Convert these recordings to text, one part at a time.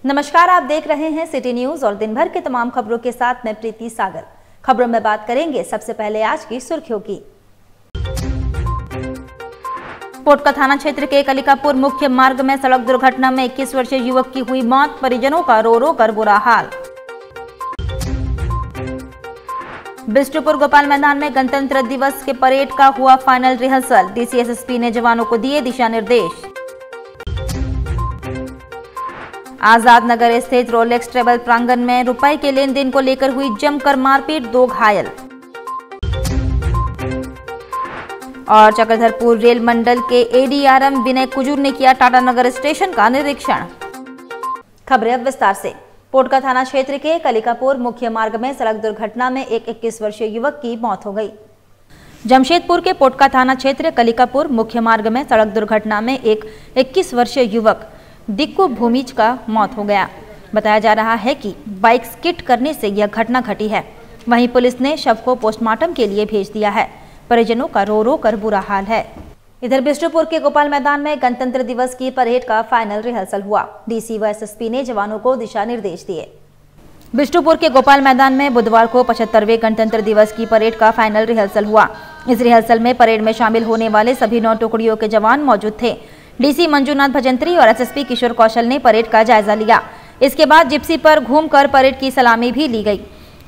नमस्कार, आप देख रहे हैं सिटी न्यूज और दिन भर के तमाम खबरों के साथ मैं प्रीति सागर। खबरों में बात करेंगे सबसे पहले आज की सुर्खियों की। पोटका थाना क्षेत्र के कलिकापुर मुख्य मार्ग में सड़क दुर्घटना में 21 वर्षीय युवक की हुई मौत, परिजनों का रो रो कर बुरा हाल। बिष्टुपुर गोपाल मैदान में गणतंत्र दिवस के परेड का हुआ फाइनल रिहर्सल, डीसी एसएसपी ने जवानों को दिए दिशा निर्देश। आजाद नगर स्थित रोलेक्स ट्रेवल प्रांगण में रुपए के लेन देन को लेकर हुई जमकर मारपीट, 2 घायल। और चक्रधरपुर रेल मंडल के एडीआरएम विनय कुजूर ने किया टाटा नगर स्टेशन का निरीक्षण। खबरें अब विस्तार से। पोटका थाना क्षेत्र के कलिकापुर मुख्य मार्ग में सड़क दुर्घटना में एक 21 वर्षीय युवक की मौत हो गई। जमशेदपुर के पोटका थाना क्षेत्र कलिकापुर मुख्य मार्ग में सड़क दुर्घटना में एक 21 वर्षीय युवक दिक्कू भूमिज का मौत हो गया। बताया जा रहा है कि बाइक स्किड करने से यह घटना घटी है। वहीं पुलिस ने शव को पोस्टमार्टम के लिए भेज दिया है। परिजनों का रो रो कर बुरा हाल है। इधर बिष्टुपुर के गोपाल मैदान में गणतंत्र दिवस की परेड का फाइनल रिहर्सल हुआ। डीसी व एसएसपी ने जवानों को दिशा निर्देश दिए। बिष्टुपुर के गोपाल मैदान में बुधवार को 75वें गणतंत्र दिवस की परेड का फाइनल रिहर्सल हुआ। इस रिहर्सल में परेड में शामिल होने वाले सभी 9 टुकड़ियों के जवान मौजूद थे। डीसी मंजूनाथ भजंत्री और एसएसपी किशोर कौशल ने परेड का जायजा लिया। इसके बाद जिप्सी पर घूमकर परेड की सलामी भी ली गई।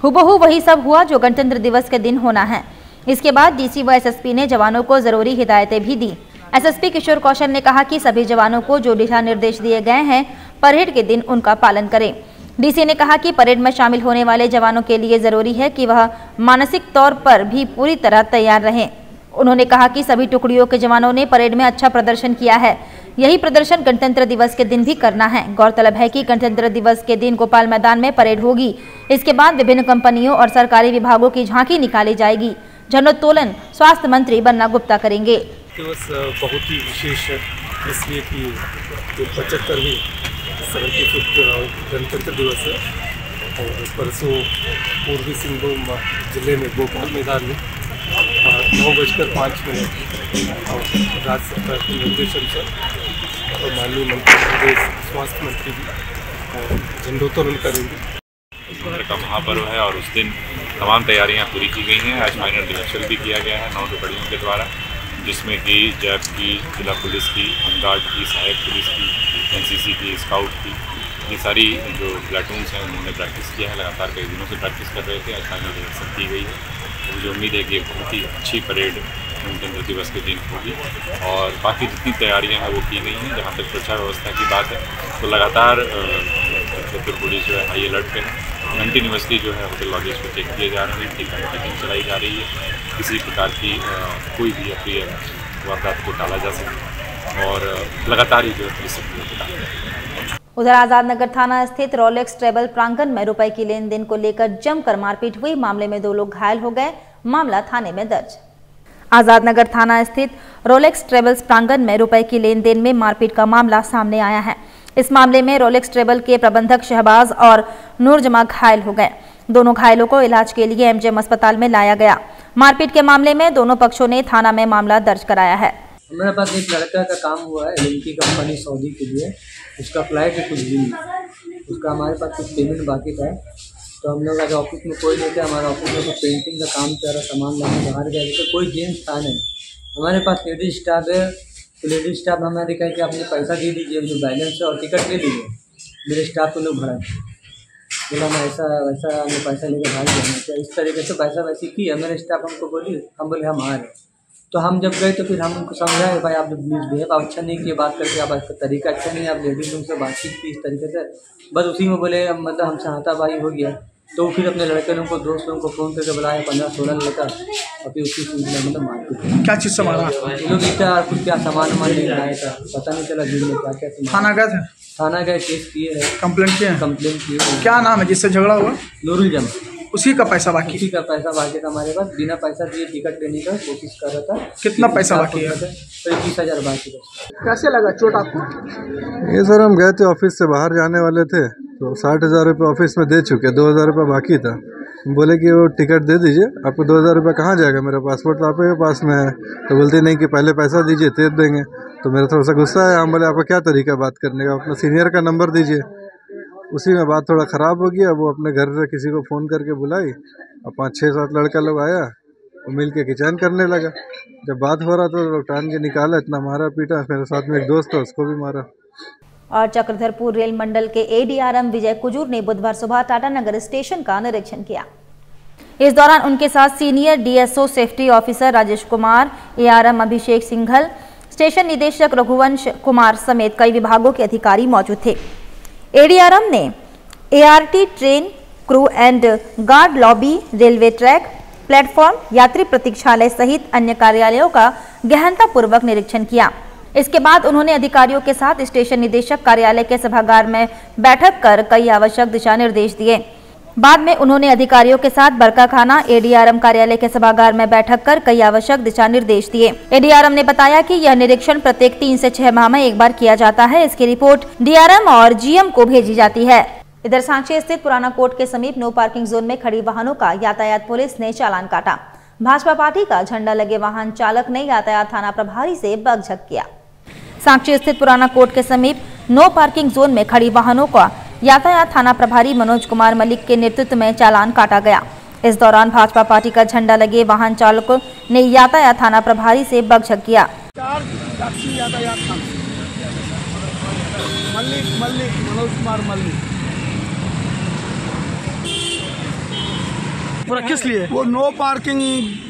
हुबहू वही सब हुआ जो गणतंत्र दिवस के दिन होना है। इसके बाद डीसी व एसएसपी ने जवानों को जरूरी हिदायतें भी दी। एसएसपी किशोर कौशल ने कहा कि सभी जवानों को जो दिशा निर्देश दिए गए हैं परेड के दिन उनका पालन करें। डीसी ने कहा कि परेड में शामिल होने वाले जवानों के लिए जरूरी है कि वह मानसिक तौर पर भी पूरी तरह तैयार रहें। उन्होंने कहा कि सभी टुकड़ियों के जवानों ने परेड में अच्छा प्रदर्शन किया है। यही प्रदर्शन गणतंत्र दिवस के दिन भी करना है। गौरतलब है कि गणतंत्र दिवस के दिन गोपाल मैदान में परेड होगी। इसके बाद विभिन्न कंपनियों और सरकारी विभागों की झांकी निकाली जाएगी। झंडोत्तोलन स्वास्थ्य मंत्री बन्ना गुप्ता करेंगे। दिवस बहुत ही विशेष है, इसलिए कि 75वीं 75th गणतंत्र दिवस है और परसों पूर्वी सिंहभूम जिले में भोपाल मैदान में 9:05 और राज्य सरकार के निर्देशन से और माननीय मंत्री प्रदेश स्वास्थ्य मंत्री भी झंडोत्तोलन करेंगे। का महापर्व है और उस दिन तमाम तैयारियां पूरी की गई हैं। आज फाइनल रिहर्सल भी किया गया है 9 टुकड़ियों के द्वारा, जिसमें कि जैप की, जिला पुलिस की, होमगार्ड की, सहायक पुलिस की, एनसीसी की, स्काउट की, ये सारी जो प्लाटून्स हैं उन्होंने प्रैक्टिस किया है। लगातार कई दिनों से प्रैक्टिस कर रहे थे। आज फाइनल रिहर्सल की गई है। मुझे उम्मीद है कि बहुत ही अच्छी परेड गणतंत्र दिवस के दिन होगी और बाकी जितनी तैयारियां हैं वो की गई हैं। जहाँ तक सुरक्षा व्यवस्था की बात है तो लगातार छत्तीसगढ़ पुलिस जो है हाई अलर्ट पे है। कंटिन्यूसली जो है होटल लॉजेस को चेक किए जा रहे हैं, टीकाकरण चलाई जा रही है। किसी प्रकार की कोई भी अप्रिय वारदात को टाला जा सके और लगातार ही जो है सक्रिय। उधर आजाद नगर थाना स्थित रोलेक्स ट्रेवल प्रांगण में रुपए की लेन देन को लेकर जमकर मारपीट हुई। मामले में 2 लोग घायल हो गए। मामला थाने में दर्ज। आजाद नगर थाना स्थित रोलेक्स ट्रेवल्स प्रांगण में रुपए की लेन देन में मारपीट का मामला सामने आया है। इस मामले में रोलेक्स ट्रेवल के प्रबंधक शहबाज और नूरजमा घायल हो गए। दोनों घायलों को इलाज के लिए एमजीएम अस्पताल में लाया गया। मारपीट के मामले में दोनों पक्षों ने थाना में मामला दर्ज कराया है। हमारे पास एक लड़का का काम हुआ है इनकी कंपनी सऊदी के लिए, उसका फ्लाइट है कुछ दिन में, उसका हमारे पास कुछ पेमेंट बाकी था। तो हम लोग आज ऑफिस में कोई नहीं थे। हमारे ऑफिस में कुछ पेंटिंग का काम चल रहा, सामान लाने बाहर गए तो कोई जेंट्स था नहीं। हमारे पास लेडीज स्टाफ है तो लेडीज स्टाफ हमारे कहे कि आपने पैसा दे दीजिए जो बैलेंस है और टिकट ले लीजिए। मेरे स्टाफ को लोग भरा बोला मैं ऐसा वैसा हमें पैसा लेकर भाग जाना क्या इस तरीके से पैसा वैसी की है। मेरे स्टाफ हमको बोली, हम बोले हम आ रहे। तो हम जब गए तो फिर हम उनको समझाए भाई आप बिहेव आप अच्छा नहीं किए, बात करके आप आपका तरीका अच्छा नहीं है, आप लेडीज लोग से बातचीत की इस तरीके से। बस उसी में बोले मतलब हमसे हाथापाई हो गया। तो फिर अपने लड़के लोगों को दोस्त लोगों को फ़ोन करके बुलाया 15-16 लड़का और फिर उसी चीज़ मतलब मारते। क्या चीज़ से मारा? लोग इतना कुछ क्या सामान लेकर आया था, पता नहीं चला भीड़ में क्या क्या। थाना गए थे? थाना गए, केस किए है, कंप्लेंट किए? कंप्लेंट किए। क्या नाम है जिससे झगड़ा हुआ? नूरुल जमा। उसी का पैसा बाकी? उसी का पैसा बाकी था हमारे पास। बिना पैसा दिए टिकट लेने का कोशिश कर रहा था। कितना पैसा बाकी है? 21,000 बाकी था। कैसे लगा चोट आपको? ये सर हम गए थे ऑफिस से बाहर जाने वाले थे तो 60,000 रुपये ऑफिस में दे चुके, 2,000 रुपये बाकी था। बोले कि वो टिकट दे दीजिए, आपको 2,000 रुपये कहाँ जाएगा, मेरा पासपोर्ट तो आपके पास में है। तो बोलते नहीं कि पहले पैसा दीजिए तब देंगे। तो मेरा थोड़ा सा गुस्सा है। हम बोले आपका क्या तरीका बात करने का, अपना सीनियर का नंबर दीजिए। उसी में बात थोड़ा ख़राब हो गया। वो अपने घर से किसी को फ़ोन करके बुलाई और 5-6-7 लड़का लोग आया, वो मिल के किचन करने लगा। जब बात हो रहा तो लोग टान के निकाला, इतना मारा पीटा। मेरे साथ में एक दोस्त था, उसको भी मारा। और चक्रधरपुर रेल मंडल के एडीआरएम विजय कुजूर ने बुधवार सुबह टाटानगर स्टेशन का निरीक्षण किया। इस दौरान उनके साथ senior DSO safety officer Rajesh Kumar, ARM Abhishek Singhal, station निदेशक रघुवंश कुमार समेत कई विभागों के अधिकारी मौजूद थे। एडीआरएम ने ART train, crew and guard lobby, railway track, platform, यात्री प्रतीक्षालय सहित अन्य कार्यालयों का गहनतापूर्वक निरीक्षण किया। इसके बाद उन्होंने अधिकारियों के साथ स्टेशन निदेशक कार्यालय के सभागार में बैठक कर कई आवश्यक दिशा निर्देश दिए। बाद में उन्होंने अधिकारियों के साथ बरकाखाना एडीआरएम कार्यालय के सभागार में बैठक कर कई आवश्यक दिशा निर्देश दिए। एडीआरएम ने बताया कि यह निरीक्षण प्रत्येक 3 से 6 माह में एक बार किया जाता है। इसकी रिपोर्ट डीआरएम और जीएम को भेजी जाती है। इधर सांची स्थित पुराना कोर्ट के समीप नो पार्किंग जोन में खड़ी वाहनों का यातायात पुलिस ने चालान काटा। भाजपा पार्टी का झंडा लगे वाहन चालक ने यातायात थाना प्रभारी से बकझक किया। सांची स्थित पुराना कोर्ट के समीप नो पार्किंग जोन में खड़ी वाहनों का यातायात थाना प्रभारी मनोज कुमार मलिक के नेतृत्व में चालान काटा गया। इस दौरान भाजपा पार्टी का झंडा लगे वाहन चालकों ने यातायात थाना प्रभारी से बकझक किया। मनोज कुमार मलिक पूरा किस लिए? वो नो पार्किंग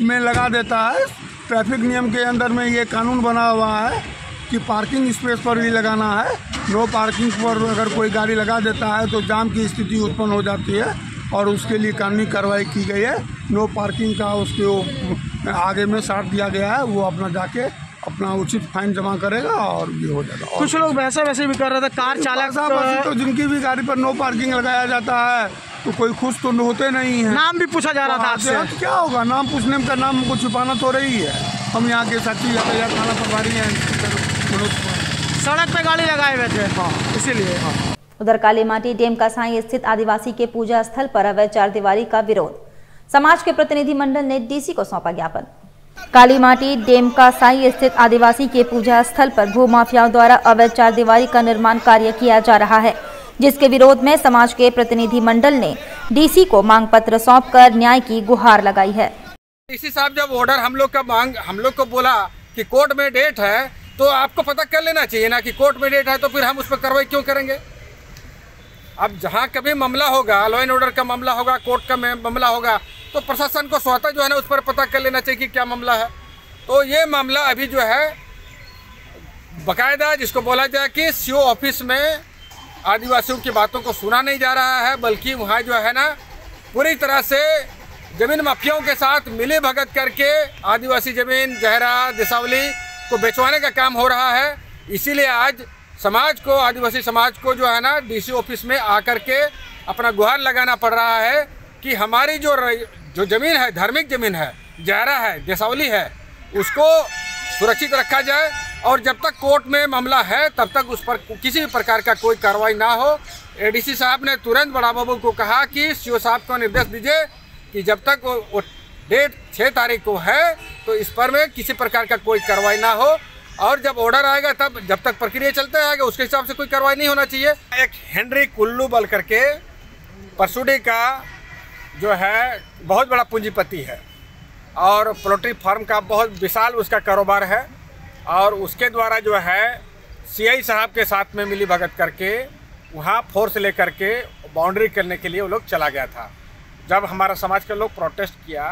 में लगा देता है। ट्रैफिक नियम के अंदर में ये कानून बना हुआ है कि पार्किंग स्पेस पर भी लगाना है। नो पार्किंग पर अगर कोई गाड़ी लगा देता है तो जाम की स्थिति उत्पन्न हो जाती है और उसके लिए कानूनी कार्रवाई की गई है। नो पार्किंग का उसके आगे में साट दिया गया है, वो अपना जाके अपना उचित फाइन जमा करेगा और ये हो जाएगा। कुछ लोग वैसे भी कर रहे थे, कार चालक तो जिनकी भी गाड़ी पर नो पार्किंग लगाया जाता है तो कोई खुश तो होते नहीं है। नाम भी पूछा जा रहा था आपसे, तो क्या होगा नाम पूछने का, नाम को छुपाना तो रही है। हम यहाँ के साथी यातायात थाना प्रभारी हैं, सड़क पे गाड़ी लगाए हुए थे। हाँ, इसीलिए। उधर कालीमाटी डेम का साई स्थित आदिवासी के पूजा स्थल पर अवैध चारदीवारी का विरोध। समाज के प्रतिनिधि मंडल ने डीसी को सौंपा ज्ञापन। कालीमाटी डेम का साई स्थित आदिवासी के पूजा स्थल पर भू माफियाओं द्वारा अवैध चारदीवारी का निर्माण कार्य किया जा रहा है, जिसके विरोध में समाज के प्रतिनिधि मंडल ने डीसी को मांग पत्र सौंपकर न्याय की गुहार लगाई है। डीसी साहब जब ऑर्डर हम लोग को बोला कि कोर्ट में डेट है तो आपको पता कर लेना चाहिए ना कि कोर्ट में डेट है, तो फिर हम उस पर कार्रवाई क्यों करेंगे। अब जहाँ कभी मामला होगा, लॉ एंड ऑर्डर का मामला होगा, कोर्ट का मामला होगा, तो प्रशासन को स्वतः जो है ना उस पर पता कर लेना चाहिए कि क्या मामला है। तो ये मामला अभी जो है बाकायदा जिसको बोला जाए कि सीओ ऑफिस में आदिवासियों की बातों को सुना नहीं जा रहा है, बल्कि वहाँ जो है ना पूरी तरह से जमीन माफियाओं के साथ मिली भगत करके आदिवासी जमीन जहरा दिसावली को बेचवाने का काम हो रहा है। इसीलिए आज समाज को, आदिवासी समाज को जो है ना डीसी ऑफिस में आकर के अपना गुहार लगाना पड़ रहा है कि हमारी जो ज़मीन है, धार्मिक ज़मीन है, जहरा है, दिसावली है, उसको सुरक्षित रखा जाए और जब तक कोर्ट में मामला है तब तक उस पर किसी भी प्रकार का कोई कार्रवाई ना हो। एडीसी साहब ने तुरंत बड़ा बाबू को कहा कि सीओ साहब को निर्देश दीजिए कि जब तक वो डेट 6 तारीख को है तो इस पर में किसी प्रकार का कोई कार्रवाई ना हो, और जब ऑर्डर आएगा तब जब तक प्रक्रिया चलते आएगा उसके हिसाब से कोई कार्रवाई नहीं होना चाहिए। एक हेनरी कुल्लू बल करके परसुडी का जो है बहुत बड़ा पूंजीपति है और पोल्ट्री फार्म का बहुत विशाल उसका कारोबार है, और उसके द्वारा जो है सीआई साहब के साथ में मिली भगत करके वहाँ फोर्स लेकर के बाउंड्री करने के लिए वो लोग चला गया था। जब हमारा समाज के लोग प्रोटेस्ट किया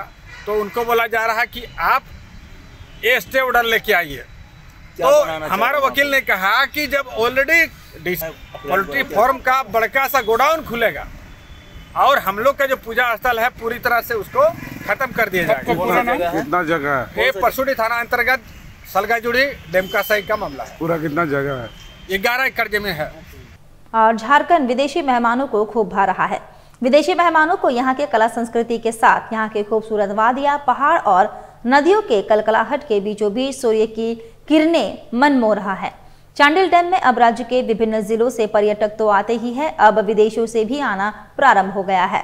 तो उनको बोला जा रहा कि आप ये स्टे ऑर्डर लेके आइए। तो हमारा वकील ने कहा कि जब ऑलरेडी पोल्ट्री फार्म का बड़का सा गोडाउन खुलेगा और हम लोग का जो पूजा स्थल है पूरी तरह से उसको खत्म कर दिया जाएगा। कितना जगह है? ये परसुडी थाना अंतर्गत सलगाजुड़ी डेम का सही का मामला है। पूरा कितना जगह है? 11 एकड़ जमीन है। और झारखंड विदेशी मेहमानों को खूब भा रहा है। विदेशी मेहमानों को यहाँ के कला संस्कृति के साथ यहाँ के खूबसूरत वादियाँ, पहाड़ और नदियों के कलकलाहट के बीचों बीच सूर्य की किरणें मन मोह रहा है। चांडिल डैम में अब राज्य के विभिन्न जिलों से पर्यटक तो आते ही है, अब विदेशों से भी आना प्रारंभ हो गया है।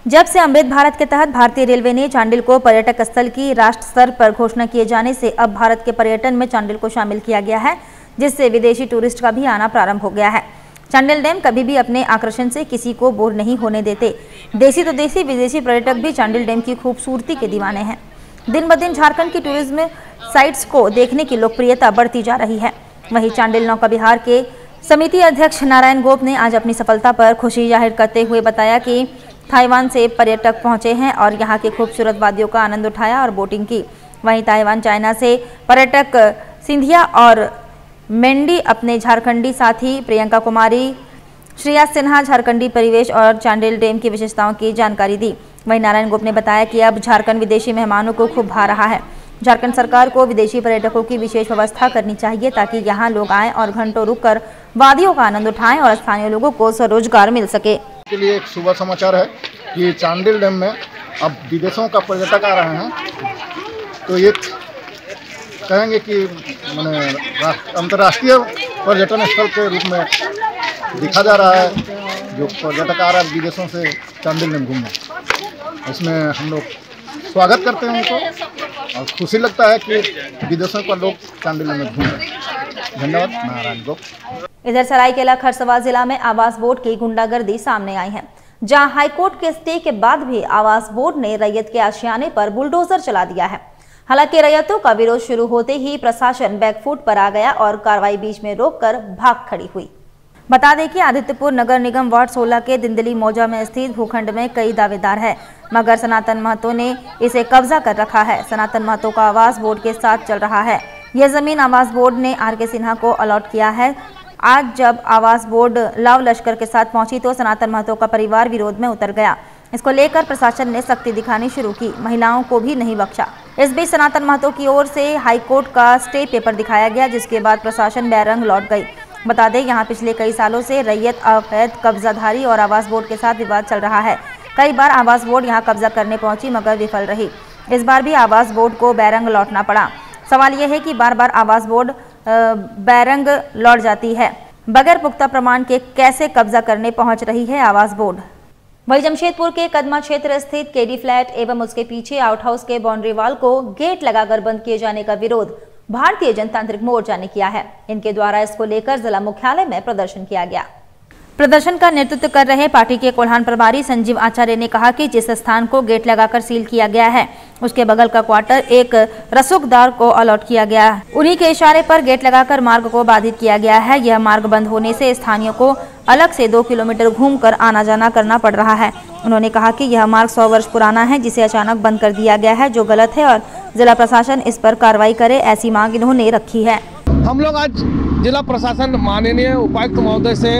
जब से अमृत भारत के तहत भारतीय रेलवे ने चांडिल को पर्यटक स्थल की राष्ट्र स्तर पर घोषणा किए जाने से अब भारत के पर्यटन में चांडिल को शामिल किया गया है, जिससे विदेशी टूरिस्ट का भी आना प्रारंभ हो गया है। चांडिल डैम कभी भी अपने आकर्षण से किसी को बोर नहीं होने देते। देसी तो देसी, विदेशी पर्यटक भी चांडिल डैम की खूबसूरती के दीवाने हैं। दिन ब दिन झारखंड की टूरिज्म साइट्स को देखने की लोकप्रियता बढ़ती जा रही है। वहीं चांडिल नौका विहार के समिति अध्यक्ष नारायण गोप ने आज अपनी सफलता पर खुशी जाहिर करते हुए बताया कि ताइवान से पर्यटक पहुंचे हैं और यहां की खूबसूरत वादियों का आनंद उठाया और बोटिंग की। वहीं ताइवान चाइना से पर्यटक सिंधिया और मेंडी अपने झारखंडी साथी प्रियंका कुमारी, श्रेया सिन्हा झारखंडी परिवेश और चांडिल डैम की विशेषताओं की जानकारी दी। वहीं नारायण गोप ने बताया कि अब झारखंड विदेशी मेहमानों को खूब भा रहा है। झारखंड सरकार को विदेशी पर्यटकों की विशेष व्यवस्था करनी चाहिए ताकि यहां लोग आएं और घंटों रुककर वादियों का आनंद उठाएं और स्थानीय लोगों को स्वरोजगार मिल सके। के लिए एक शुभ समाचार है कि चांडिल डैम में अब विदेशों का पर्यटक आ रहे हैं, तो ये कहेंगे कि मैंने अंतर्राष्ट्रीय पर्यटन स्थल के रूप में दिखा जा रहा है। जो पर्यटक आ रहा है विदेशों से चांडिल डैम घूमने, इसमें हम लोग स्वागत करते हैं उनको और खुशी लगता है कि विदेशों का लोग चांडिल डैम में घूम रहे हैं। धन्यवाद। नारायण गोप। इधर सरायकेला खरसवां जिला में आवास बोर्ड की गुंडागर्दी सामने आई है, जहां हाईकोर्ट के स्टे के बाद भी आवास बोर्ड ने रैयत के आशियाने पर बुलडोजर चला दिया है। हालांकि रैयतों का विरोध शुरू होते ही प्रशासन बैकफुट पर आ गया और कार्रवाई बीच में रोककर भाग खड़ी हुई। बता दें कि आदित्यपुर नगर निगम वार्ड 16 के दिंदली मौजा में स्थित भूखंड में कई दावेदार है, मगर सनातन महतो ने इसे कब्जा कर रखा है। सनातन महतो का आवास बोर्ड के साथ चल रहा है। यह जमीन आवास बोर्ड ने आर.के. सिन्हा को अलॉट किया है। आज जब आवास बोर्ड लाव लश्कर के साथ पहुंची तो सनातन महतो का परिवार विरोध में उतर गया। इसको लेकर प्रशासन ने सख्ती दिखानी शुरू की, महिलाओं को भी नहीं बख्शा। इस बीच सनातन महतो की ओर से हाईकोर्ट का स्टे पेपर दिखाया गया, जिसके बाद प्रशासन बैरंग लौट गई। बता दें यहाँ पिछले कई सालों से रैयत, अवैध कब्जाधारी और आवास बोर्ड के साथ विवाद चल रहा है। कई बार आवास बोर्ड यहाँ कब्जा करने पहुंची मगर विफल रही। इस बार भी आवास बोर्ड को बैरंग लौटना पड़ा। सवाल यह है कि बार बार आवास बोर्ड बैरंग लौट जाती है, बगैर पुख्ता प्रमाण के कैसे कब्जा करने पहुंच रही है आवास बोर्ड। वही जमशेदपुर के कदमा क्षेत्र स्थित केडी फ्लैट एवं उसके पीछे आउट हाउस के बाउंड्री वाल को गेट लगाकर बंद किए जाने का विरोध भारतीय जनतांत्रिक मोर्चा ने किया है। इनके द्वारा इसको लेकर जिला मुख्यालय में प्रदर्शन किया गया। प्रदर्शन का नेतृत्व कर रहे पार्टी के कोल्हान प्रभारी संजीव आचार्य ने कहा कि जिस स्थान को गेट लगाकर सील किया गया है उसके बगल का क्वार्टर एक रसूखदार को अलॉट किया गया है। उन्हीं के इशारे पर गेट लगाकर मार्ग को बाधित किया गया है। यह मार्ग बंद होने से स्थानीयों को अलग से 2 किलोमीटर घूमकर आना जाना करना पड़ रहा है। उन्होंने कहा कि यह मार्ग 100 वर्ष पुराना है, जिसे अचानक बंद कर दिया गया है, जो गलत है और जिला प्रशासन इस पर कार्रवाई करे, ऐसी मांग इन्होंने रखी है। हम लोग आज जिला प्रशासन माननीय उपायुक्त महोदय से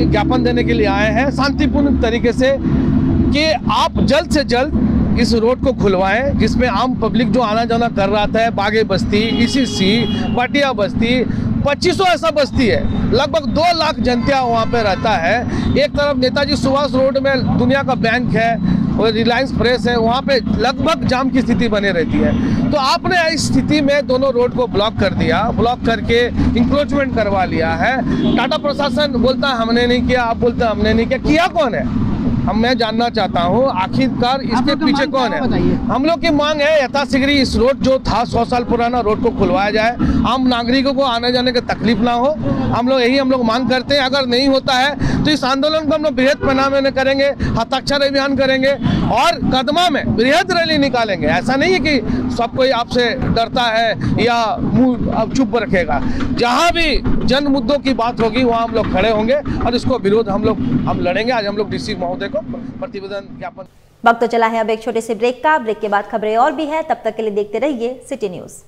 ज्ञापन देने के लिए आए हैं शांतिपूर्ण तरीके से कि आप जल्द से जल्द इस रोड को खुलवाएं, जिसमें आम पब्लिक जो आना जाना कर रहा था, बागे बस्ती, ईसीसी, पाटिया बस्ती, 2500 ऐसा बस्ती है, लगभग 2 लाख जनता वहाँ पे रहता है। एक तरफ नेताजी सुभाष रोड में दुनिया का बैंक है और रिलायंस फ्रेश है, वहाँ पे लगभग जाम की स्थिति बनी रहती है। तो आपने इस स्थिति में दोनों रोड को ब्लॉक कर दिया, ब्लॉक करके इंक्रोचमेंट करवा लिया है। टाटा प्रशासन बोलता है हमने नहीं किया, आप बोलते हैं हमने नहीं किया, किया कौन है? मैं जानना चाहता हूँ आखिरकार इसके पीछे कौन है। हम लोग की मांग है यथाशीघ्र इस रोड जो था 100 साल पुराना रोड को खुलवाया जाए, आम नागरिकों को आने जाने की तकलीफ ना हो। हम लोग मांग करते हैं। अगर नहीं होता है तो इस आंदोलन को हम लोग बृहद पैमाने में करेंगे, हस्ताक्षर अभियान करेंगे और कदमा में बृहद रैली निकालेंगे। ऐसा नहीं है कि सब कोई आपसे डरता है या मुंह अब चुप रखेगा। जहाँ भी जन मुद्दों की बात होगी वहाँ हम लोग खड़े होंगे और इसको विरोध हम लड़ेंगे। आज हम लोग डीसी महोदय को प्रतिवेदन ज्ञापन। वक्त तो चला है अब एक छोटे से ब्रेक का। ब्रेक के बाद खबरें और भी है, तब तक के लिए देखते रहिए सिटी न्यूज।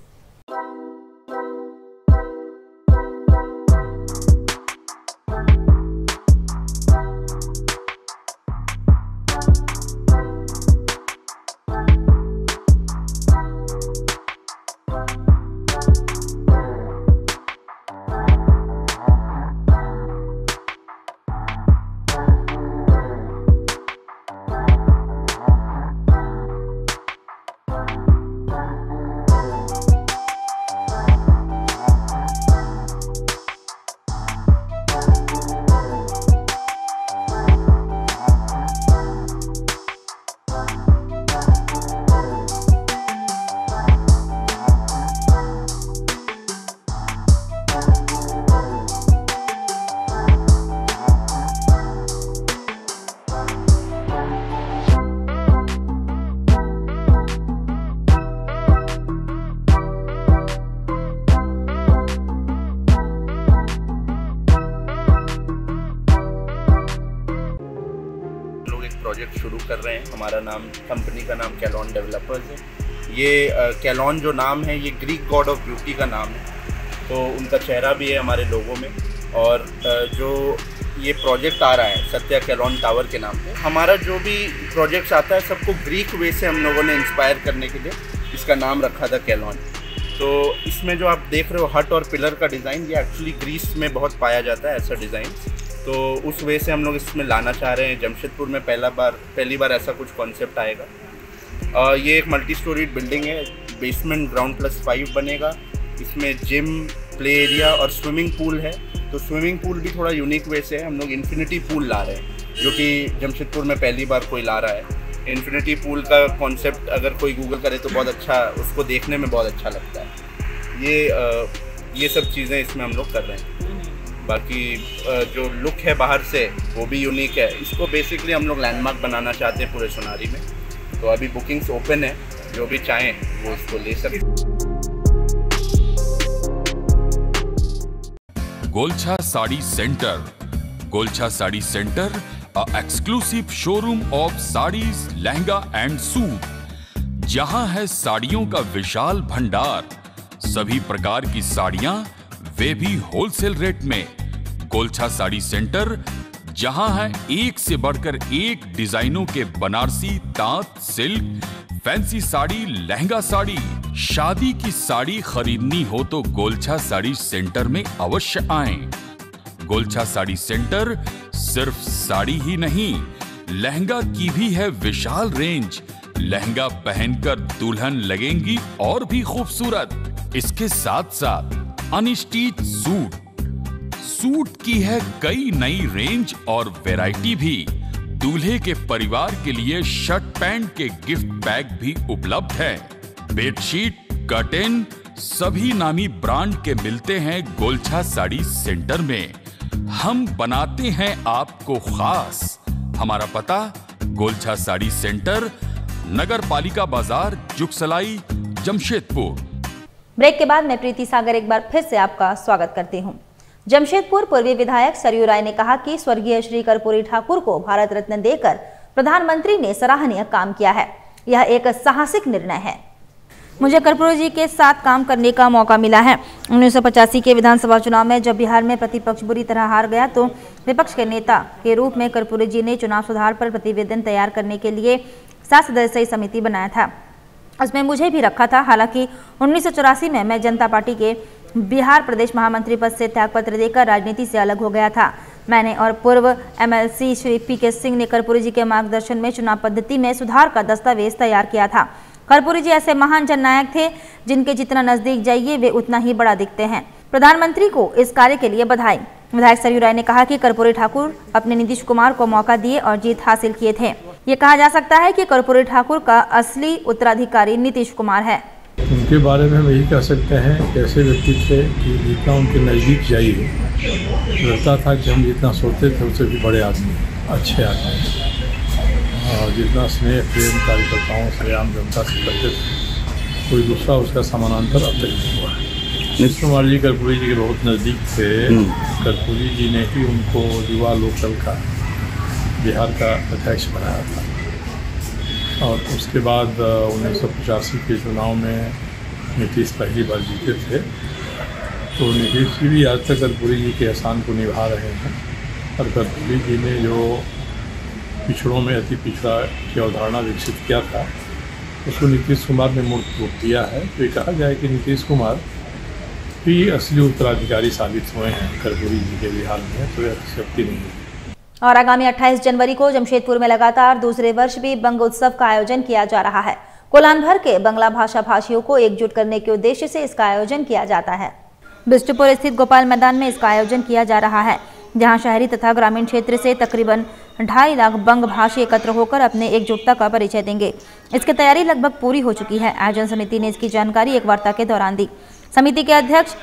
प्रोजेक्ट शुरू कर रहे हैं। हमारा नाम, कंपनी का नाम कैलॉन डेवलपर्स है। ये कैलॉन जो नाम है ये ग्रीक गॉड ऑफ ब्यूटी का नाम है, तो उनका चेहरा भी है हमारे लोगों में। और जो ये प्रोजेक्ट आ रहा है सत्या कैलॉन टावर के नाम पे, हमारा जो भी प्रोजेक्ट्स आता है सबको ग्रीक वे से हम लोगों ने इंस्पायर करने के लिए इसका नाम रखा था कैलॉन। तो इसमें जो आप देख रहे हो हट और पिलर का डिज़ाइन, ये एक्चुअली ग्रीस में बहुत पाया जाता है ऐसा डिज़ाइन। तो उस वे से हम लोग इसमें लाना चाह रहे हैं। जमशेदपुर में पहली बार ऐसा कुछ कॉन्सेप्ट आएगा। ये एक मल्टी स्टोरीड बिल्डिंग है, बेसमेंट ग्राउंड +5 बनेगा। इसमें जिम, प्ले एरिया और स्विमिंग पूल है। तो स्विमिंग पूल भी थोड़ा यूनिक वे से है, हम लोग इन्फिनिटी पूल ला रहे हैं, जो कि जमशेदपुर में पहली बार कोई ला रहा है। इन्फिनिटी पूल का कॉन्सेप्ट अगर कोई गूगल करे तो बहुत अच्छा, उसको देखने में बहुत अच्छा लगता है। ये सब चीज़ें इसमें हम लोग कर रहे हैं। बाकी जो लुक है बाहर से वो भी यूनिक है। इसको बेसिकली हम लोग लैंडमार्क बनाना चाहते हैं पूरे सोनारी में। तो अभी बुकिंग्स ओपन है, जो भी चाहें वो इसको ले सकते हैं। Golchha sari centre. Golchha sari centre, a exclusive showroom of saris, lehenga and suit. जहां है साड़ियों का विशाल भंडार, सभी प्रकार की साड़ियां, वे भी होलसेल रेट में। गोलछा साड़ी सेंटर, जहां है एक से बढ़कर एक डिजाइनों के बनारसी, तांत, सिल्क, फैंसी साड़ी, लहंगा साड़ी। शादी की साड़ी खरीदनी हो तो गोलछा साड़ी सेंटर में अवश्य आएं। गोलछा साड़ी सेंटर सिर्फ साड़ी ही नहीं, लहंगा की भी है विशाल रेंज। लहंगा पहनकर दुल्हन लगेंगी और भी खूबसूरत। इसके साथ साथ अनस्टिच सूट की है कई नई रेंज और वैरायटी भी। दूल्हे के परिवार के लिए शर्ट पैंट के गिफ्ट पैक भी उपलब्ध है। बेडशीट, कर्टेन सभी नामी ब्रांड के मिलते हैं गोलछा साड़ी सेंटर में। हम बनाते हैं आपको खास। हमारा पता गोलछा साड़ी सेंटर, नगर पालिका बाजार, जुगसलाई, जमशेदपुर। ब्रेक के बाद मैं प्रीति सागर एक बार फिर से आपका स्वागत करती हूं। जमशेदपुर पूर्व विधायक सरयू राय ने कहा कि स्वर्गीय श्री कर्पूरी ठाकुर को भारत रत्न देकर प्रधानमंत्री ने सराहनीय काम किया है। यह एक साहसिक निर्णय है। मुझे कर्पूरी जी के साथ काम करने का मौका मिला है। 1985 के विधानसभा चुनाव में जब बिहार में प्रतिपक्ष बुरी तरह हार गया तो विपक्ष के नेता के रूप में कर्पूरी जी ने चुनाव सुधार पर प्रतिवेदन तैयार करने के लिए 7 सदस्यीय समिति बनाया था। उसमें मुझे भी रखा था। हालांकि 1984 में मैं जनता पार्टी के बिहार प्रदेश महामंत्री पद से त्यागपत्र देकर राजनीति से अलग हो गया था। मैंने और पूर्व MLC श्री PK सिंह ने कर्पूरी जी के मार्गदर्शन में चुनाव पद्धति में सुधार का दस्तावेज तैयार किया था। कर्पूरी जी ऐसे महान जननायक थे जिनके जितना नजदीक जाइए वे उतना ही बड़ा दिखते हैं। प्रधानमंत्री को इस कार्य के लिए बधाई। विधायक सरयू राय ने कहा कि कर्पूरी ठाकुर अपने नीतीश कुमार को मौका दिए और जीत हासिल किए थे। ये कहा जा सकता है कि कर्पूरी ठाकुर का असली उत्तराधिकारी नीतीश कुमार है। उनके बारे में हम यही कह सकते हैं कि ऐसे व्यक्ति थे कि जितना उनके नज़दीक जाइए लगता था कि हम जितना सोचते थे उससे भी बड़े आदमी, अच्छे आदमी, और जितना स्नेह प्रेम कार्यकर्ताओं से, आम जनता से करते थे कोई दूसरा उसका समानांतर अब तक नहीं हुआ है। नीतीश कुमार जी कर्पूरी जी के बहुत नज़दीक थे। कर्पूरी जी ने ही उनको युवा लोकल का बिहार का अध्यक्ष बनाया था और उसके बाद 1985 के चुनाव में नीतीश पहली बार जीते थे। तो नीतीश जी भी आज तक कर्पूरी जी के एहसान को निभा रहे हैं और कर्पूरी जी ने जो पिछड़ों में अति पिछड़ा की अवधारणा विकसित किया था उसको नीतीश कुमार ने मूर्त रूप दिया है। तो ये कहा जाए कि नीतीश कुमार भी असली उत्तराधिकारी साबित हुए हैं कर्पूरी जी के बिहार में, तो यह शक्ति नहीं है। और आगामी 28 जनवरी को जमशेदपुर में लगातार दूसरे वर्ष भी बंग उत्सव का आयोजन किया जा रहा है। कोलान भर के बंगला भाषा भाषियों को एकजुट करने के उद्देश्य से इसका आयोजन किया जाता है। बिष्टुपुर स्थित गोपाल मैदान में इसका आयोजन किया जा रहा है, जहां शहरी तथा ग्रामीण क्षेत्र से तकरीबन 2.5 लाख बंग भाषी एकत्र होकर अपने एकजुटता का परिचय देंगे। इसकी तैयारी लगभग पूरी हो चुकी है। आयोजन समिति ने इसकी जानकारी एक वार्ता के दौरान दी। समिति के अध्यक्ष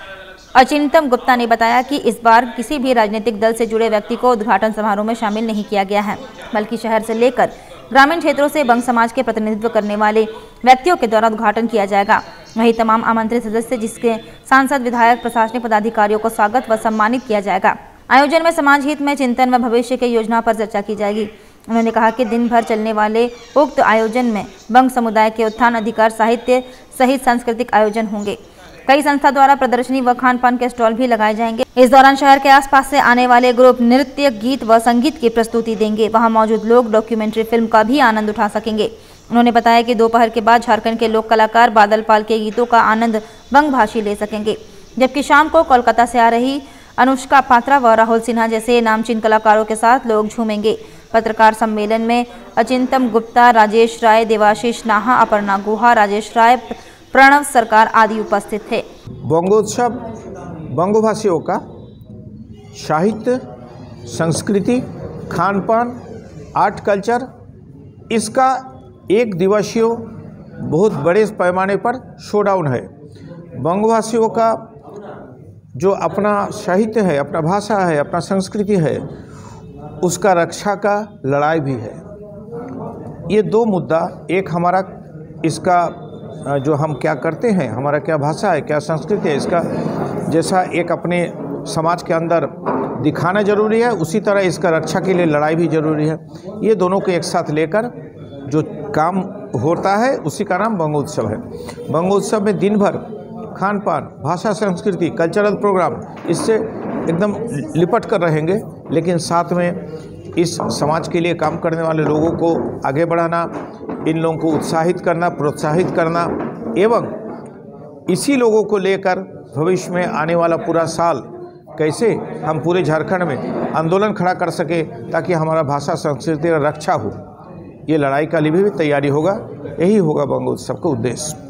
अचिंतम गुप्ता ने बताया कि इस बार किसी भी राजनीतिक दल से जुड़े व्यक्ति को उद्घाटन समारोह में शामिल नहीं किया गया है, बल्कि शहर से लेकर ग्रामीण क्षेत्रों से बंग समाज के प्रतिनिधित्व करने वाले व्यक्तियों के द्वारा उद्घाटन किया जाएगा। वहीं तमाम आमंत्रित सदस्य, जिसके सांसद, विधायक, प्रशासनिक पदाधिकारियों को स्वागत व सम्मानित किया जाएगा। आयोजन में समाज हित में चिंतन व भविष्य की योजना पर चर्चा की जाएगी। उन्होंने कहा कि दिन भर चलने वाले उक्त आयोजन में बंग समुदाय के उत्थान, अधिकार, साहित्य सहित सांस्कृतिक आयोजन होंगे। कई संस्था द्वारा प्रदर्शनी व खान पान के स्टॉल भी लगाए जाएंगे। इस दौरान शहर के आसपास से आने वाले ग्रुप नृत्य, गीत व संगीत की प्रस्तुति देंगे। वहां मौजूद लोग डॉक्यूमेंट्री फिल्म का भी आनंद उठा सकेंगे। उन्होंने बताया कि दोपहर के बाद झारखंड के लोक कलाकार बादल पाल के गीतों का आनंद बंग भाषी ले सकेंगे, जबकि शाम को कोलकाता से आ रही अनुष्का पात्रा व राहुल सिन्हा जैसे नामचीन कलाकारों के साथ लोग झूमेंगे। पत्रकार सम्मेलन में अचिंतम गुप्ता, राजेश राय, देवाशीष नाहा, अपर्णा गुहा, राजेश राय, प्रणव सरकार आदि उपस्थित थे। बंगोत्सव बंगभाषियों का साहित्य, संस्कृति, खान पान, आर्ट कल्चर, इसका एक दिवसीय बहुत बड़े पैमाने पर शोडाउन है। बंगभाषियों का जो अपना साहित्य है, अपना भाषा है, अपना संस्कृति है, उसका रक्षा का लड़ाई भी है। ये दो मुद्दा, एक हमारा इसका जो हम क्या करते हैं, हमारा क्या भाषा है, क्या संस्कृति है, इसका जैसा एक अपने समाज के अंदर दिखाना जरूरी है, उसी तरह इसका रक्षा के लिए लड़ाई भी जरूरी है। ये दोनों को एक साथ लेकर जो काम होता है उसी का नाम बंगोत्सव है। बंगोत्सव में दिन भर खान पान, भाषा, संस्कृति, कल्चरल प्रोग्राम इससे एकदम लिपट कर रहेंगे, लेकिन साथ में इस समाज के लिए काम करने वाले लोगों को आगे बढ़ाना, इन लोगों को उत्साहित करना, प्रोत्साहित करना एवं इसी लोगों को लेकर भविष्य में आने वाला पूरा साल कैसे हम पूरे झारखंड में आंदोलन खड़ा कर सके ताकि हमारा भाषा, संस्कृति का रक्षा हो। ये लड़ाई का लिए भी तैयारी होगा, यही होगा बंगोत्सव का उद्देश्य।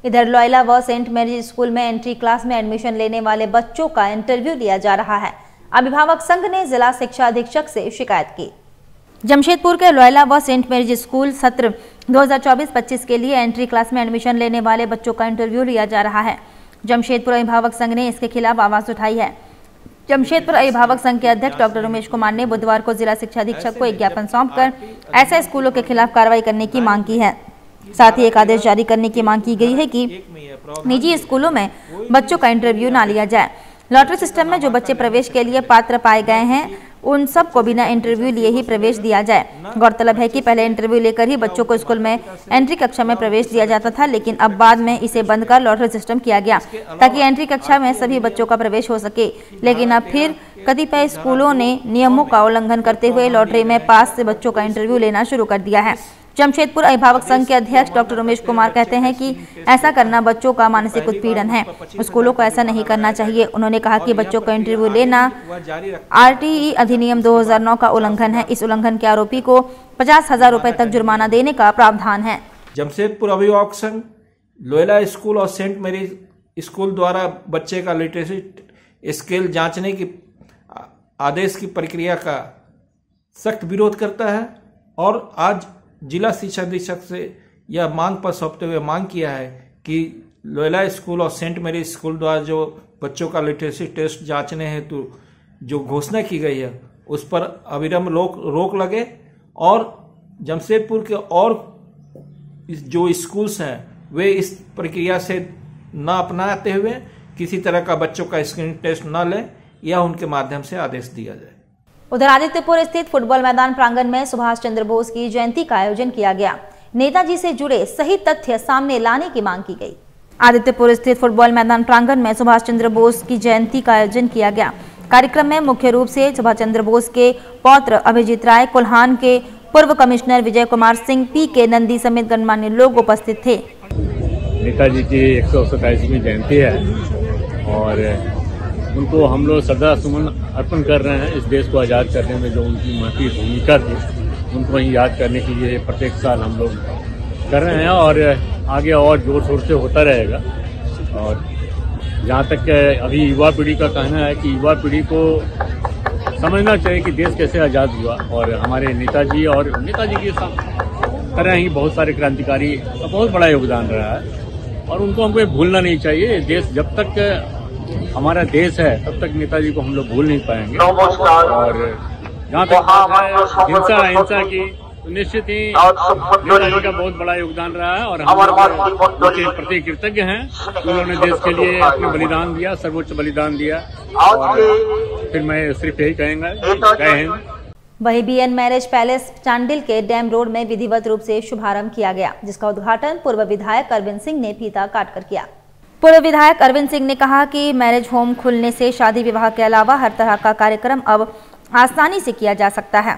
इधर लोयला व सेंट मैरीज स्कूल में एंट्री क्लास में एडमिशन लेने वाले बच्चों का इंटरव्यू लिया जा रहा है। अभिभावक संघ ने जिला शिक्षा अधीक्षक से शिकायत की। जमशेदपुर के लोयला व सेंट मैरीज स्कूल सत्र 2024-25 के लिए एंट्री क्लास में एडमिशन लेने वाले बच्चों का इंटरव्यू लिया जा रहा है। जमशेदपुर अभिभावक संघ ने इसके खिलाफ आवाज उठाई है। जमशेदपुर अभिभावक संघ के अध्यक्ष डॉक्टर उमेश कुमार ने बुधवार को जिला शिक्षा अधीक्षक को एक ज्ञापन सौंपकर ऐसे स्कूलों के खिलाफ कार्रवाई करने की मांग की है। साथ ही एक आदेश जारी करने की मांग की गई है कि निजी स्कूलों में बच्चों का इंटरव्यू ना लिया जाए। लॉटरी सिस्टम में जो बच्चे प्रवेश के लिए पात्र पाए गए हैं उन सबको बिना इंटरव्यू लिए ही प्रवेश दिया जाए। गौरतलब है कि पहले इंटरव्यू लेकर ही बच्चों को स्कूल में एंट्री कक्षा में प्रवेश दिया जाता था, लेकिन अब बाद में इसे बंद कर लॉटरी सिस्टम किया गया ताकि एंट्री कक्षा में सभी बच्चों का प्रवेश हो सके। लेकिन अब फिर कतिपय स्कूलों ने नियमों का उल्लंघन करते हुए लॉटरी में पास से बच्चों का इंटरव्यू लेना शुरू कर दिया है। जमशेदपुर अभिभावक संघ के अध्यक्ष डॉक्टर उमेश कुमार कहते हैं कि ऐसा करना बच्चों का मानसिक उत्पीड़न है, स्कूलों को ऐसा नहीं करना चाहिए। उन्होंने कहा कि बच्चों का इंटरव्यू लेना RTE अधिनियम 2009 का उल्लंघन है। इस उल्लंघन के आरोपी को 50,000 रुपए तक जुर्माना देने का प्रावधान है। जमशेदपुर अभिभावक संघ लोयला स्कूल और सेंट मैरीज स्कूल द्वारा बच्चे का लिटरेसी स्केल जांचने की आदेश की प्रक्रिया का सख्त विरोध करता है और आज जिला शिक्षा अधीक्षक से यह मांग पर सौंपते हुए मांग किया है कि लोयला स्कूल और सेंट मैरीज स्कूल द्वारा जो बच्चों का लिटरेसी टेस्ट जांचने हेतु जो घोषणा की गई है उस पर अविलंब रोक लगे और जमशेदपुर के और जो स्कूल्स हैं वे इस प्रक्रिया से न अपनाते हुए किसी तरह का बच्चों का स्क्रीनिंग टेस्ट न लें या उनके माध्यम से आदेश दिया जाए। उधर आदित्यपुर स्थित फुटबॉल मैदान प्रांगण में सुभाष चंद्र बोस की जयंती का आयोजन किया गया। नेताजी से जुड़े सही तथ्य सामने लाने की मांग की गई। आदित्यपुर स्थित फुटबॉल मैदान प्रांगण में सुभाष चंद्र बोस की जयंती का आयोजन किया गया। कार्यक्रम में मुख्य रूप से सुभाष चंद्र बोस के पौत्र अभिजीत राय, कोल्हान के पूर्व कमिश्नर विजय कुमार सिंह, PK नंदी समेत गणमान्य लोग उपस्थित थे। नेताजी की 127वीं जयंती है और उनको हम लोग श्रद्धा सुमन अर्पण कर रहे हैं। इस देश को आज़ाद करने में जो उनकी महती भूमिका थी उनको ही याद करने के लिए प्रत्येक साल हम लोग कर रहे हैं और आगे और जोर शोर से होता रहेगा। और जहाँ तक अभी युवा पीढ़ी का कहना है कि युवा पीढ़ी को समझना चाहिए कि देश कैसे आज़ाद हुआ और हमारे नेताजी की तरह ही बहुत सारे क्रांतिकारी का बहुत बड़ा योगदान रहा है और उनको हमको भूलना नहीं चाहिए। देश जब तक हमारा देश है तब तक नेताजी को हम लोग भूल नहीं पाएंगे। और जहाँ तक हिंसा अहिंसा की तो निश्चित ही नेताजी का बहुत बड़ा योगदान रहा है और हम उनके प्रति कृतज्ञ हैं। उन्होंने देश के लिए अपना बलिदान दिया, सर्वोच्च बलिदान दिया और फिर मैं सिर्फ यही कहूँगा, जय हिंद। वहीं बीएन मैरिज पैलेस चांडिल के डैम रोड में विधिवत रूप से शुभारंभ किया गया, जिसका उद्घाटन पूर्व विधायक अरविंद सिंह ने फीता काटकर किया। पूर्व विधायक अरविंद सिंह ने कहा कि मैरिज होम खुलने से शादी विवाह के अलावा हर तरह का कार्यक्रम अब आसानी से किया जा सकता है।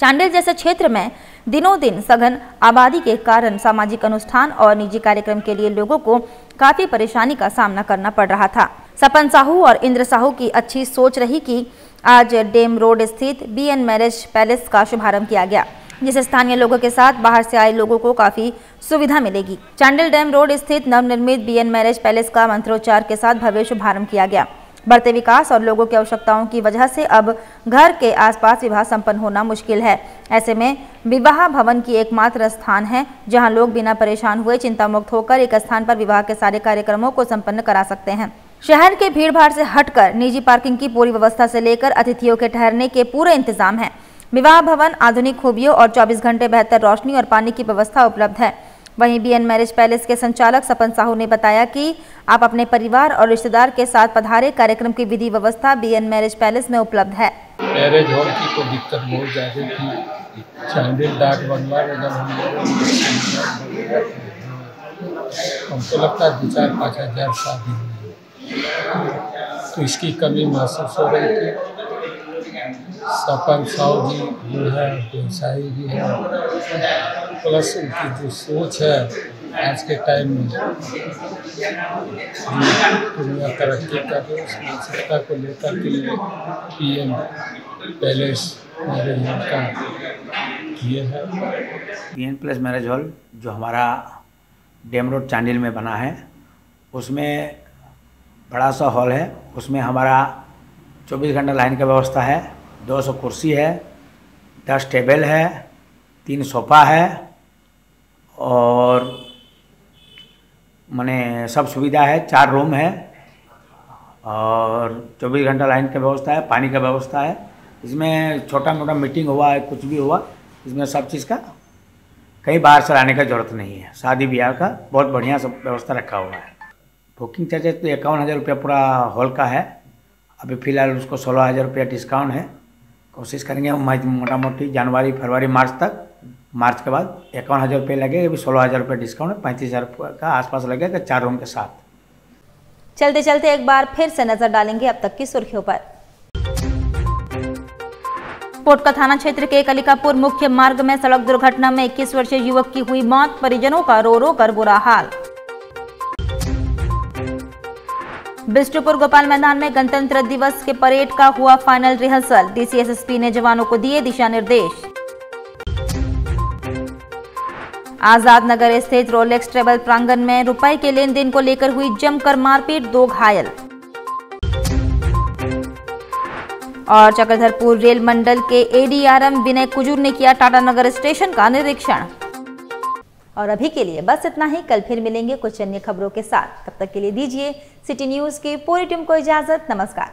चांडिल जैसे क्षेत्र में दिनों दिन सघन आबादी के कारण सामाजिक अनुष्ठान और निजी कार्यक्रम के लिए लोगों को काफी परेशानी का सामना करना पड़ रहा था। सपन साहू और इंद्र साहू की अच्छी सोच रही कि आज डैम रोड स्थित बीएन मैरिज पैलेस का शुभारंभ किया गया, जिससे स्थानीय लोगों के साथ बाहर से आए लोगों को काफी सुविधा मिलेगी। चांडिल डैम रोड स्थित नवनिर्मित बीएन मैरिज पैलेस का मंत्रोच्चार के साथ भव्य शुभारंभ किया गया। बढ़ते विकास और लोगों की आवश्यकताओं की वजह से अब घर के आसपास विवाह संपन्न होना मुश्किल है। ऐसे में विवाह भवन की एकमात्र स्थान है जहां लोग बिना परेशान हुए चिंता मुक्त होकर एक स्थान पर विवाह के सारे कार्यक्रमों को संपन्न करा सकते हैं। शहर के भीड़ भाड़ से हटकर निजी पार्किंग की पूरी व्यवस्था से लेकर अतिथियों के ठहरने के पूरे इंतजाम है। विवाह भवन आधुनिक खूबियों और 24 घंटे बेहतर रोशनी और पानी की व्यवस्था उपलब्ध है। वहीं बीएन मैरिज पैलेस के संचालक सपन साहू ने बताया कि आप अपने परिवार और रिश्तेदार के साथ पधारे। कार्यक्रम की विधि व्यवस्था बीएन मैरिज पैलेस में उपलब्ध है। मैरिज हॉल की तो दिक्कत बहुत ज़्यादा थी। चांडिल डाक बनवा जब हम हमको लगता है 2-4-5 हज़ार शादी हुई, तो इसकी कमी महसूस हो रही थी। सपन साहू जी जो है व्यवसायी भी है, प्लस उनकी जो सोच है आज के टाइम में दुनिया तरक्की कर रही है, उस मानसिकता को लेकर के लिए बीएन पैलेस मैरिज हॉल का ये है। बीएन पैलेस मैरिज हॉल जो हमारा डैम रोड चांडिल में बना है, उसमें बड़ा सा हॉल है। उसमें हमारा 24 घंटा लाइन की व्यवस्था है, 200 कुर्सी है, 10 टेबल है, 3 सोफ़ा है और माने सब सुविधा है। 4 रूम है और 24 घंटा लाइन की व्यवस्था है, पानी का व्यवस्था है। इसमें छोटा मोटा मीटिंग हुआ है, कुछ भी हुआ, इसमें सब चीज़ का कहीं बाहर से लाने का ज़रूरत नहीं है। शादी ब्याह का बहुत बढ़िया सब व्यवस्था रखा हुआ है। बुकिंग चार्जेस तो 51,000 रुपया पूरा हॉल का है। अभी फ़िलहाल उसको 16,000 रुपया डिस्काउंट है। कोशिश करेंगे मोटा मोटी जनवरी फरवरी मार्च तक, मार्च के बाद 51,000 रुपये लगेगा। अभी 16,000 रुपये डिस्काउंट है, 35,000 रुपये का आसपास लगेगा 4 रूम के साथ। चलते चलते एक बार फिर से नजर डालेंगे अब तक की सुर्खियों पर। पोटका थाना क्षेत्र के कलिकापुर मुख्य मार्ग में सड़क दुर्घटना में 21 वर्षीय युवक की हुई मौत, परिजनों का रो रो कर बुरा हाल। बिष्टुपुर गोपाल मैदान में गणतंत्र दिवस के परेड का हुआ फाइनल रिहर्सल, डीसी एसएसपी ने जवानों को दिए दिशा निर्देश। आजाद नगर स्थित रोलेक्स ट्रेवल प्रांगण में रुपए के लेन देन को लेकर हुई जमकर मारपीट, 2 घायल। और चक्रधरपुर रेल मंडल के एडीआरएम विनय कुजूर ने किया टाटानगर स्टेशन का निरीक्षण। और अभी के लिए बस इतना ही। कल फिर मिलेंगे कुछ अन्य खबरों के साथ। तब तक के लिए दीजिए सिटी न्यूज की पूरी टीम को इजाजत। नमस्कार।